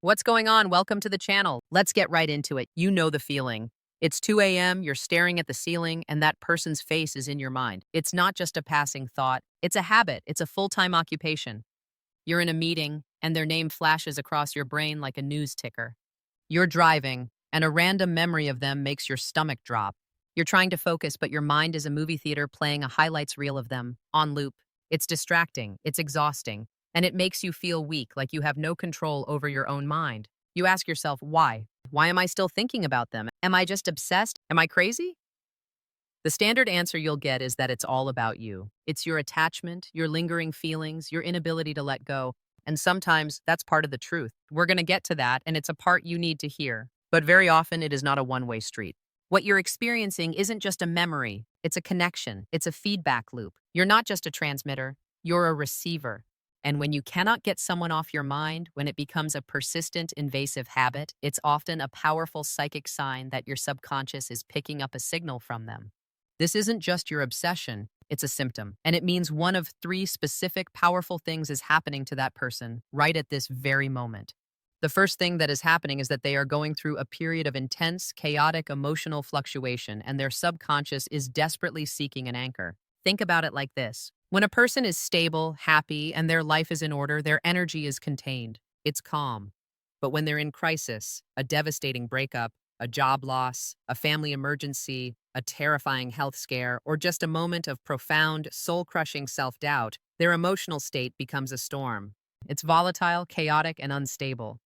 What's going on? Welcome to the channel. Let's get right into it. You know the feeling. It's 2 a.m., you're staring at the ceiling, and that person's face is in your mind. It's not just a passing thought, it's a habit, it's a full-time occupation. You're in a meeting, and their name flashes across your brain like a news ticker. You're driving, and a random memory of them makes your stomach drop. You're trying to focus, but your mind is a movie theater playing a highlights reel of them, on loop. It's distracting, it's exhausting, and it makes you feel weak, like you have no control over your own mind. You ask yourself, why? Why am I still thinking about them? Am I just obsessed? Am I crazy? The standard answer you'll get is that it's all about you. It's your attachment, your lingering feelings, your inability to let go. And sometimes that's part of the truth. We're going to get to that, and it's a part you need to hear. But very often, it is not a one-way street. What you're experiencing isn't just a memory, it's a connection, it's a feedback loop. You're not just a transmitter, you're a receiver. And when you cannot get someone off your mind, when it becomes a persistent, invasive habit, it's often a powerful psychic sign that your subconscious is picking up a signal from them. This isn't just your obsession, it's a symptom. And it means one of three specific, powerful things is happening to that person right at this very moment. The first thing that is happening is that they are going through a period of intense, chaotic emotional fluctuation, and their subconscious is desperately seeking an anchor. Think about it like this. When a person is stable, happy, and their life is in order, their energy is contained. It's calm. But when they're in crisis, a devastating breakup, a job loss, a family emergency, a terrifying health scare, or just a moment of profound, soul-crushing self-doubt, their emotional state becomes a storm. It's volatile, chaotic, and unstable.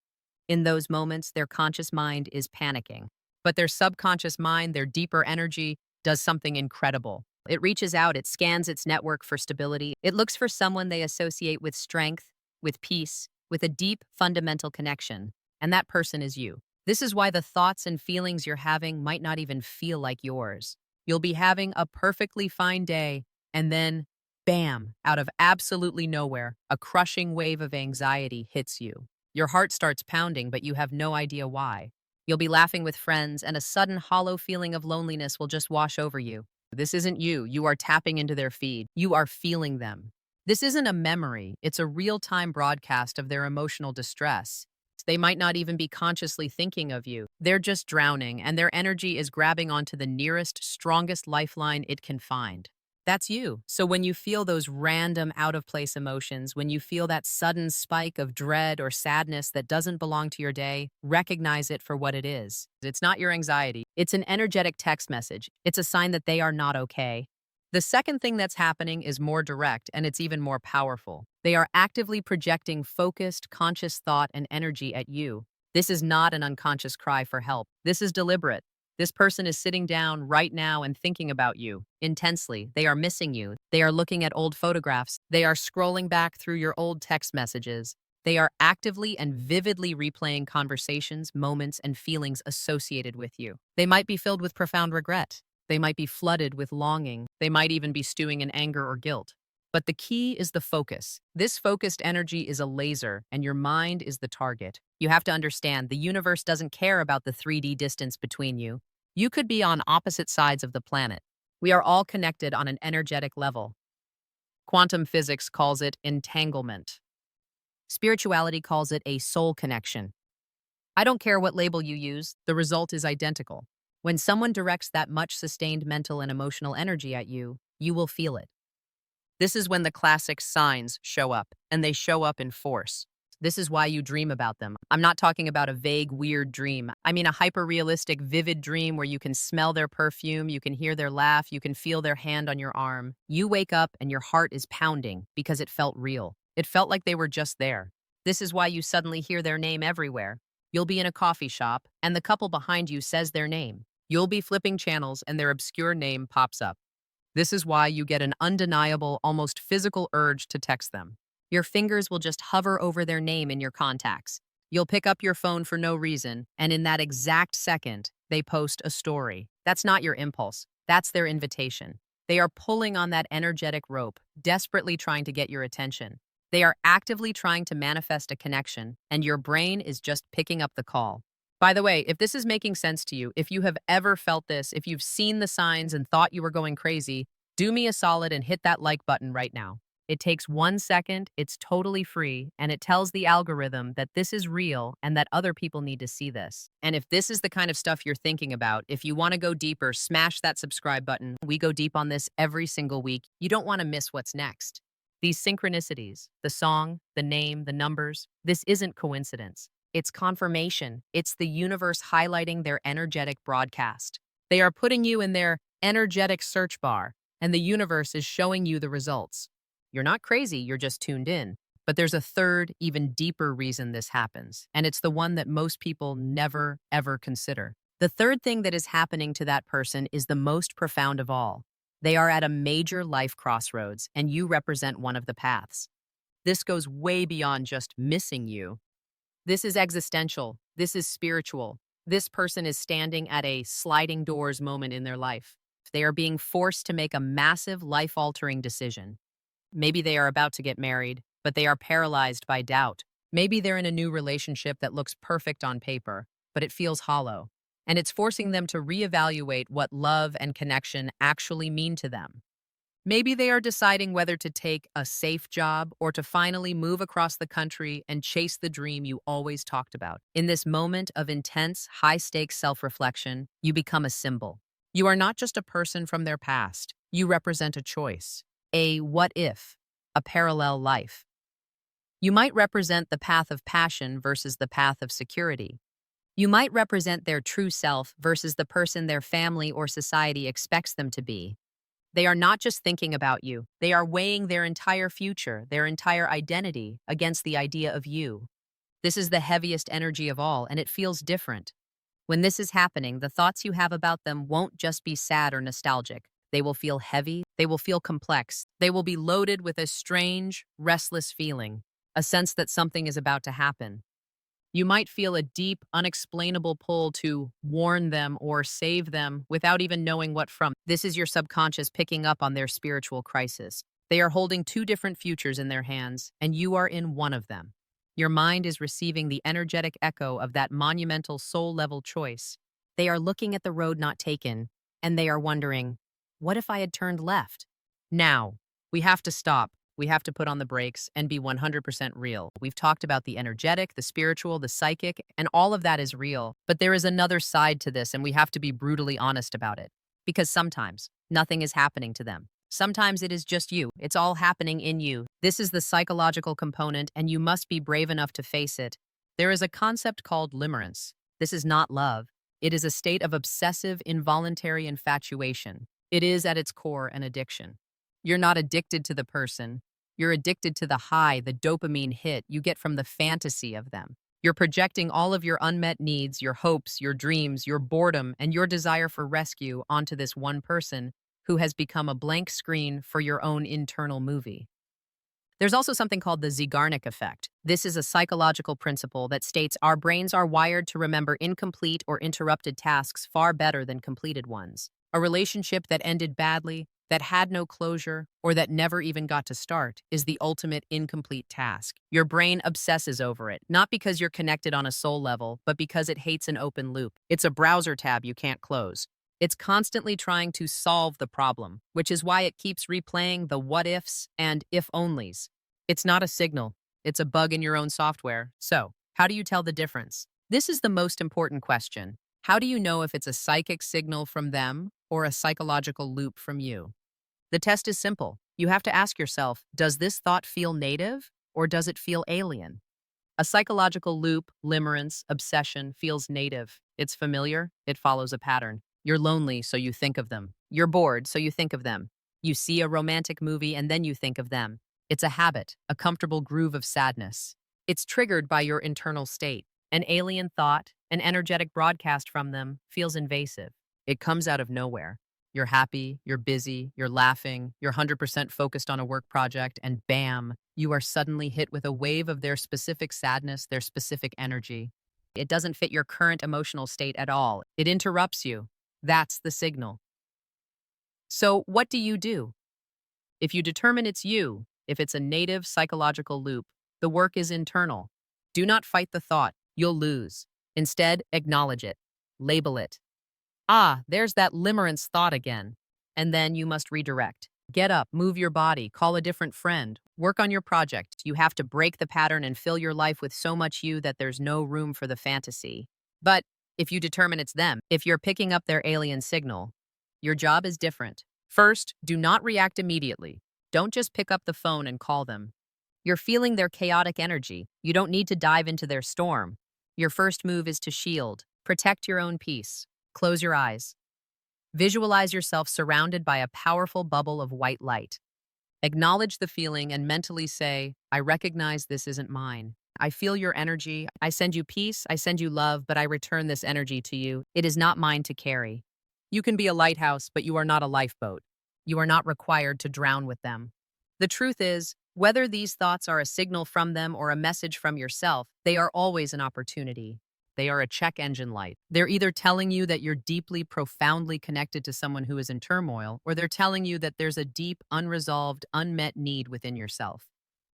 In those moments, their conscious mind is panicking. But their subconscious mind, their deeper energy, does something incredible. It reaches out, it scans its network for stability. It looks for someone they associate with strength, with peace, with a deep, fundamental connection. And that person is you. This is why the thoughts and feelings you're having might not even feel like yours. You'll be having a perfectly fine day, and then, bam, out of absolutely nowhere, a crushing wave of anxiety hits you. Your heart starts pounding, but you have no idea why. You'll be laughing with friends, and a sudden hollow feeling of loneliness will just wash over you. This isn't you. You are tapping into their feed. You are feeling them. This isn't a memory. It's a real-time broadcast of their emotional distress. They might not even be consciously thinking of you. They're just drowning, and their energy is grabbing onto the nearest, strongest lifeline it can find. That's you. So when you feel those random out-of-place emotions, when you feel that sudden spike of dread or sadness that doesn't belong to your day, recognize it for what it is. It's not your anxiety. It's an energetic text message. It's a sign that they are not okay. The second thing that's happening is more direct, and it's even more powerful. They are actively projecting focused, conscious thought and energy at you. This is not an unconscious cry for help. This is deliberate. This person is sitting down right now and thinking about you intensely. They are missing you. They are looking at old photographs. They are scrolling back through your old text messages. They are actively and vividly replaying conversations, moments, and feelings associated with you. They might be filled with profound regret. They might be flooded with longing. They might even be stewing in anger or guilt. But the key is the focus. This focused energy is a laser, and your mind is the target. You have to understand, the universe doesn't care about the 3D distance between you. You could be on opposite sides of the planet. We are all connected on an energetic level. Quantum physics calls it entanglement. Spirituality calls it a soul connection. I don't care what label you use, the result is identical. When someone directs that much sustained mental and emotional energy at you, you will feel it. This is when the classic signs show up, and they show up in force. This is why you dream about them. I'm not talking about a vague, weird dream. I mean a hyper-realistic, vivid dream where you can smell their perfume, you can hear their laugh, you can feel their hand on your arm. You wake up and your heart is pounding because it felt real. It felt like they were just there. This is why you suddenly hear their name everywhere. You'll be in a coffee shop, and the couple behind you says their name. You'll be flipping channels, and their obscure name pops up. This is why you get an undeniable, almost physical urge to text them. Your fingers will just hover over their name in your contacts. You'll pick up your phone for no reason, and in that exact second, they post a story. That's not your impulse. That's their invitation. They are pulling on that energetic rope, desperately trying to get your attention. They are actively trying to manifest a connection, and your brain is just picking up the call. By the way, if this is making sense to you, if you have ever felt this, if you've seen the signs and thought you were going crazy, do me a solid and hit that like button right now. It takes 1 second, it's totally free, and it tells the algorithm that this is real and that other people need to see this. And if this is the kind of stuff you're thinking about, if you want to go deeper, smash that subscribe button. We go deep on this every single week. You don't want to miss what's next. These synchronicities, the song, the name, the numbers, this isn't coincidence. It's confirmation. It's the universe highlighting their energetic broadcast. They are putting you in their energetic search bar, and the universe is showing you the results. You're not crazy, you're just tuned in. But there's a third, even deeper reason this happens, and it's the one that most people never, ever consider. The third thing that is happening to that person is the most profound of all. They are at a major life crossroads, and you represent one of the paths. This goes way beyond just missing you. This is existential. This is spiritual. This person is standing at a sliding doors moment in their life. They are being forced to make a massive life-altering decision. Maybe they are about to get married, but they are paralyzed by doubt. Maybe they're in a new relationship that looks perfect on paper, but it feels hollow. And it's forcing them to reevaluate what love and connection actually mean to them. Maybe they are deciding whether to take a safe job or to finally move across the country and chase the dream you always talked about. In this moment of intense, high-stakes self-reflection, you become a symbol. You are not just a person from their past. You represent a choice, a what if, a parallel life. You might represent the path of passion versus the path of security. You might represent their true self versus the person their family or society expects them to be. They are not just thinking about you. They are weighing their entire future, their entire identity against the idea of you. This is the heaviest energy of all, and it feels different. When this is happening, the thoughts you have about them won't just be sad or nostalgic. They will feel heavy. They will feel complex. They will be loaded with a strange, restless feeling, a sense that something is about to happen. You might feel a deep, unexplainable pull to warn them or save them without even knowing what from. This is your subconscious picking up on their spiritual crisis. They are holding two different futures in their hands, and you are in one of them. Your mind is receiving the energetic echo of that monumental soul-level choice. They are looking at the road not taken, and they are wondering, what if I had turned left? Now, we have to stop. We have to put on the brakes and be 100% real. We've talked about the energetic, the spiritual, the psychic, and all of that is real. But there is another side to this, and we have to be brutally honest about it. Because sometimes nothing is happening to them. Sometimes it is just you. It's all happening in you. This is the psychological component, and you must be brave enough to face it. There is a concept called limerence. This is not love. It is a state of obsessive, involuntary infatuation. It is, at its core, an addiction. You're not addicted to the person. You're addicted to the high, the dopamine hit you get from the fantasy of them. You're projecting all of your unmet needs, your hopes, your dreams, your boredom, and your desire for rescue onto this one person who has become a blank screen for your own internal movie. There's also something called the Zeigarnik effect. This is a psychological principle that states our brains are wired to remember incomplete or interrupted tasks far better than completed ones. A relationship that ended badly, that had no closure, or that never even got to start, is the ultimate incomplete task. Your brain obsesses over it, not because you're connected on a soul level, but because it hates an open loop. It's a browser tab you can't close. It's constantly trying to solve the problem, which is why it keeps replaying the what-ifs and if-onlys. It's not a signal. It's a bug in your own software. So, how do you tell the difference? This is the most important question. How do you know if it's a psychic signal from them or a psychological loop from you? The test is simple. You have to ask yourself, does this thought feel native or does it feel alien? A psychological loop, limerence, obsession feels native. It's familiar. It follows a pattern. You're lonely, so you think of them. You're bored, so you think of them. You see a romantic movie and then you think of them. It's a habit, a comfortable groove of sadness. It's triggered by your internal state. An alien thought, an energetic broadcast from them feels invasive. It comes out of nowhere. You're happy, you're busy, you're laughing, you're 100% focused on a work project, and bam, you are suddenly hit with a wave of their specific sadness, their specific energy. It doesn't fit your current emotional state at all. It interrupts you. That's the signal. So what do you do? If you determine it's you, if it's a native psychological loop, the work is internal. Do not fight the thought. You'll lose. Instead, acknowledge it. Label it. Ah, there's that limerence thought again. And then you must redirect. Get up, move your body, call a different friend, work on your project. You have to break the pattern and fill your life with so much you that there's no room for the fantasy. But if you determine it's them, if you're picking up their alien signal, your job is different. First, do not react immediately. Don't just pick up the phone and call them. You're feeling their chaotic energy. You don't need to dive into their storm. Your first move is to shield, protect your own peace. Close your eyes. Visualize yourself surrounded by a powerful bubble of white light. Acknowledge the feeling and mentally say, I recognize this isn't mine. I feel your energy. I send you peace. I send you love, but I return this energy to you. It is not mine to carry. You can be a lighthouse, but you are not a lifeboat. You are not required to drown with them. The truth is, whether these thoughts are a signal from them or a message from yourself, they are always an opportunity. They are a check engine light. They're either telling you that you're deeply, profoundly connected to someone who is in turmoil, or they're telling you that there's a deep, unresolved, unmet need within yourself.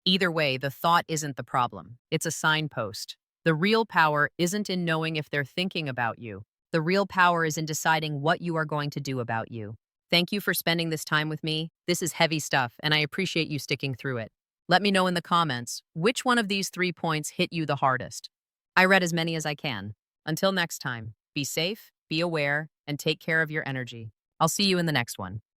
Either way, the thought isn't the problem. It's a signpost. The real power isn't in knowing if they're thinking about you. The real power is in deciding what you are going to do about you. Thank you for spending this time with me. This is heavy stuff, and I appreciate you sticking through it. Let me know in the comments which one of these 3 points hit you the hardest. I read as many as I can. Until next time, be safe, be aware, and take care of your energy. I'll see you in the next one.